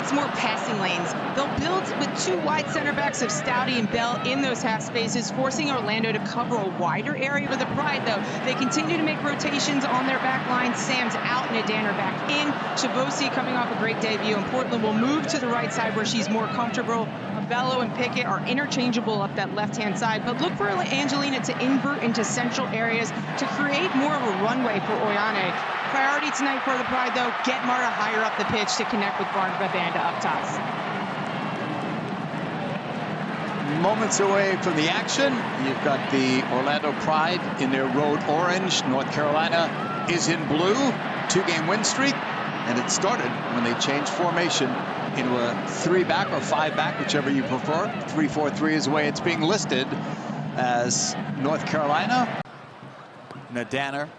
creates more passing lanes. They'll build with two wide center backs of Stouty and Bell in those half spaces, forcing Orlando to cover a wider area. For the Pride, though, they continue to make rotations on their back line. Sam's out and Adaner back in. Chavosi coming off a great debut, and Portland will move to the right side where she's more comfortable. Bello and Pickett are interchangeable up that left-hand side, but look for Angelina to invert into central areas to create more of a runway for Oyane. Priority tonight for the Pride, though, get Marta higher up the pitch to connect with Banda up top. Moments away from the action, you've got the Orlando Pride in their road orange. North Carolina is in blue, 2-game win streak, and it started when they changed formation into a 3-back or 5-back, whichever you prefer. 3-4-3 is the way it's being listed as North Carolina. Adaner,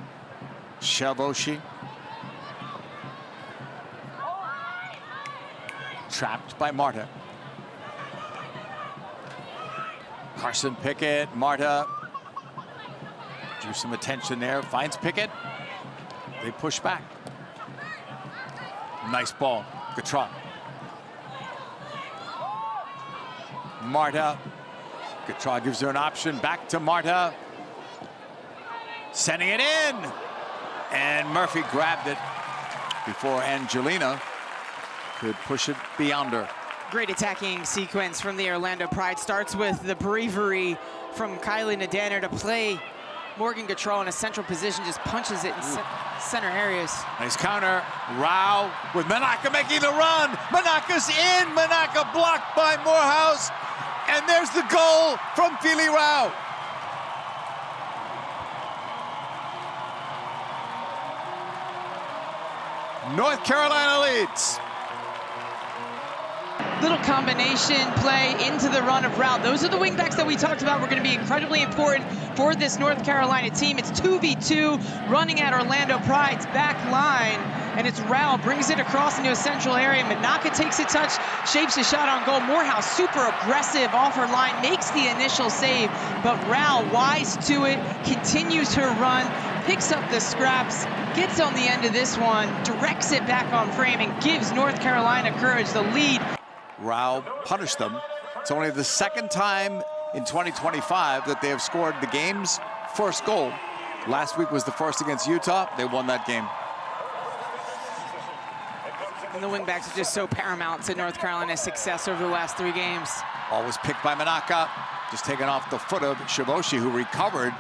Chavosi. Trapped by Marta. Carson Pickett, Marta. Drew some attention there, finds Pickett. They push back. Nice ball, Gautrat. Marta. Gautrat gives her an option, back to Marta. Sending it in. And Murphy grabbed it before Angelina could push it beyond her. Great attacking sequence from the Orlando Pride. Starts with the bravery from Kylie Adaner to play Morgan Gautrat in a central position, just punches it in center areas. Nice counter. Rao with Manaka making the run. Manaka's in. Manaka blocked by Morehouse. And there's the goal from Philly Rao. North Carolina leads. Little combination play into the run of Rao. Those are the wingbacks that we talked about were going to be incredibly important for this North Carolina team. It's 2v2 running at Orlando Pride's back line, and it's Rao brings it across into a central area. Manaka takes a touch, shapes a shot on goal. Morehouse super aggressive off her line, makes the initial save, but Rao, wise to it, continues her run, picks up the scraps, gets on the end of this one, directs it back on frame, and gives North Carolina courage, the lead. Rao punished them. It's only the second time in 2025 that they have scored the game's first goal. Last week was the first against Utah. They won that game. And the wingbacks are just so paramount to North Carolina's success over the last 3 games. Ball was picked by Manaka, just taken off the foot of Chavosi, who recovered.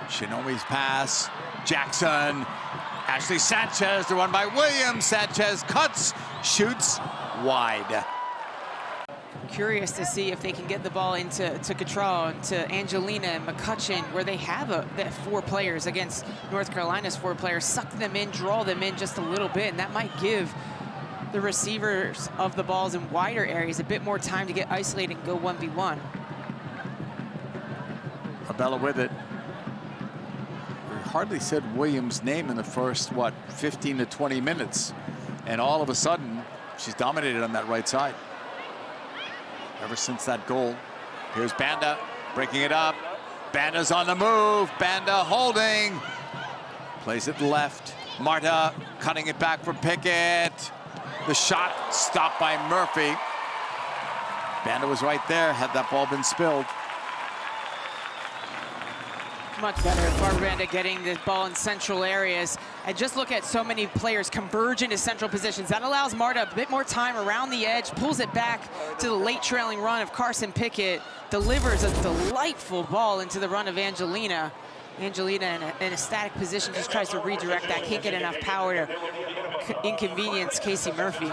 Shinomi's pass, Jackson, Ashley Sanchez, the run by Williams. Sanchez cuts, shoots wide. Curious to see if they can get the ball into Gautrat, and to Angelina and McCutcheon, where they have that 4 players against North Carolina's 4 players. Suck them in, draw them in just a little bit, and that might give the receivers of the balls in wider areas a bit more time to get isolated and go 1v1. Abella with it. We hardly said Williams' name in the first, 15 to 20 minutes. And all of a sudden, she's dominated on that right side. Ever since that goal. Here's Banda breaking it up. Banda's on the move. Banda holding. Plays it left. Marta cutting it back for Pickett. The shot stopped by Murphy. Banda was right there had that ball been spilled. Much better. Barbara Banda getting the ball in central areas. And just look at so many players converge into central positions. That allows Marta a bit more time around the edge, pulls it back to the late trailing run of Carson Pickett, delivers a delightful ball into the run of Angelina. Angelina in a static position just tries to redirect that, can't get enough power to inconvenience Casey Murphy.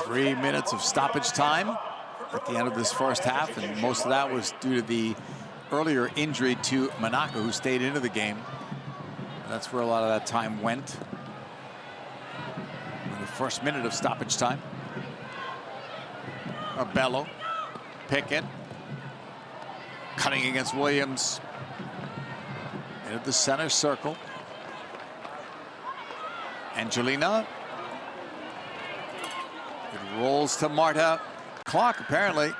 3 minutes of stoppage time at the end of this first half, and most of that was due to the earlier injury to Manaka, who stayed into the game. That's where a lot of that time went. In the first minute of stoppage time. Bello, Pickett, cutting against Williams. Into the center circle. Angelina. It rolls to Marta. Clock apparently,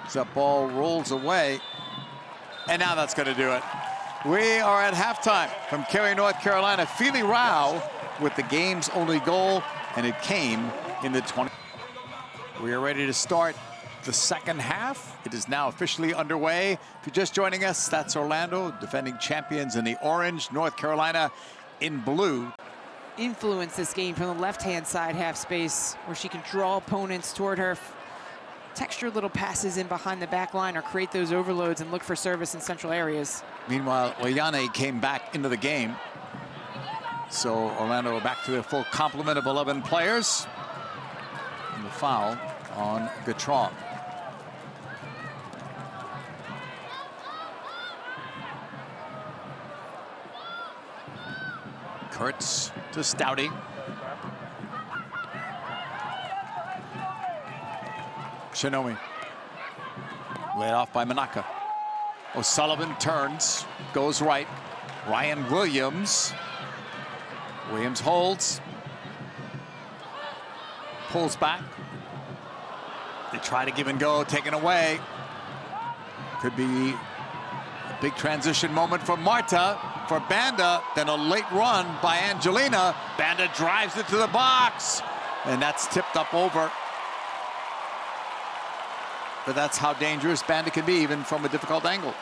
as that ball rolls away. And now that's going to do it. We are at halftime from Cary, North Carolina. Philly Rao with the game's only goal, and it came in the 20. We are ready to start the second half. It is now officially underway. If you're just joining us, that's Orlando, defending champions in the orange, North Carolina in blue. Influence this game from the left-hand side half space, where she can draw opponents toward her, texture little passes in behind the back line, or create those overloads and look for service in central areas. Meanwhile, Oyane came back into the game. So Orlando are back to their full complement of 11 players. And the foul on Gatron. Kurtz to Stouty. Shinomi. Laid off by Manaka. O'Sullivan turns, goes right. Ryan Williams. Williams holds. Pulls back. They try to give and go, taken away. Could be a big transition moment for Marta. For Banda, then a late run by Angelina. Banda drives it to the box, and that's tipped up over. But that's how dangerous Banda can be, even from a difficult angle.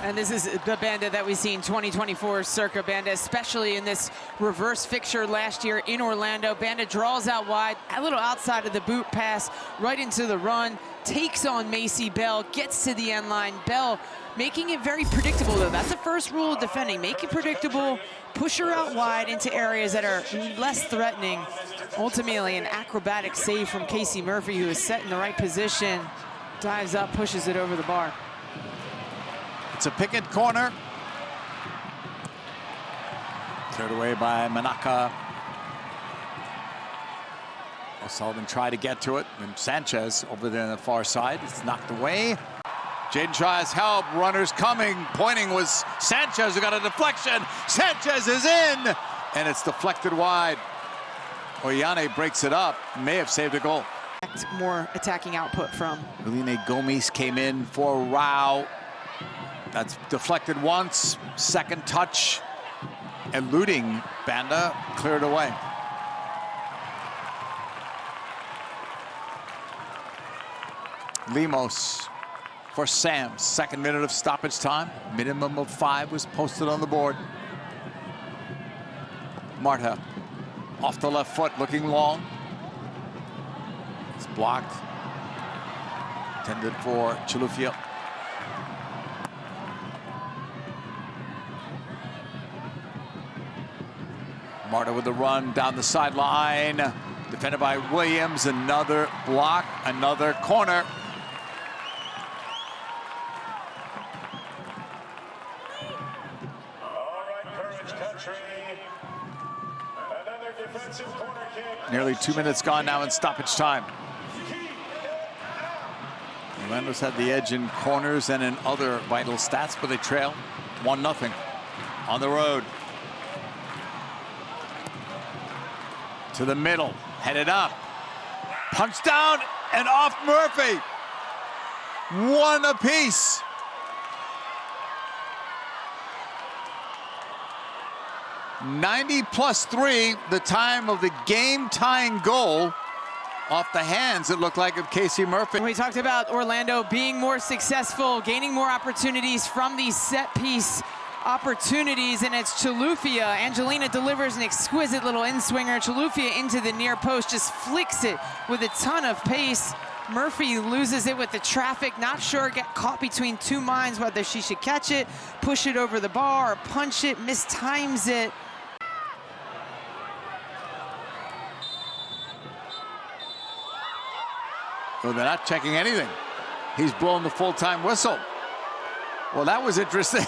And this is the Banda that we see in 2024 circa Banda, especially in this reverse fixture last year in Orlando. Banda draws out wide, a little outside of the boot pass, right into the run, takes on Macy Bell, gets to the end line. Bell making it very predictable, though. That's the first rule of defending. Make it predictable, push her out wide into areas that are less threatening. Ultimately, an acrobatic save from Casey Murphy, who is set in the right position, dives up, pushes it over the bar. It's a picket corner. Cleared away by Manaka. O'Sullivan tried to get to it, and Sanchez over there on the far side. It's knocked away. Jaden tries help, runners coming. Pointing was Sanchez, who got a deflection. Sanchez is in, and it's deflected wide. Oyane breaks it up, may have saved a goal. More attacking output from Eline Gomes came in for Rao. That's deflected once, second touch, eluding Banda, cleared away. Lemos for Sam's, second minute of stoppage time. Minimum of 5 was posted on the board. Marta off the left foot, looking long. It's blocked. Intended for Chilufya. Marta with the run down the sideline. Defended by Williams. Another block, another corner. Nearly 2 minutes gone now in stoppage time. Orlando's had the edge in corners and in other vital stats, but they trail 1-0 on the road. To the middle, headed up. Punch down and off Murphy. One apiece. +3, the time of the game-tying goal off the hands, it looked like, of Casey Murphy. We talked about Orlando being more successful, gaining more opportunities from these set-piece opportunities, and it's Chilufya. Angelina delivers an exquisite little in-swinger. Chilufya into the near post, just flicks it with a ton of pace. Murphy loses it with the traffic, not sure, get caught between two minds whether she should catch it, push it over the bar, or punch it, mistimes it. Well, they're not checking anything. He's blowing the full-time whistle. Well, that was interesting.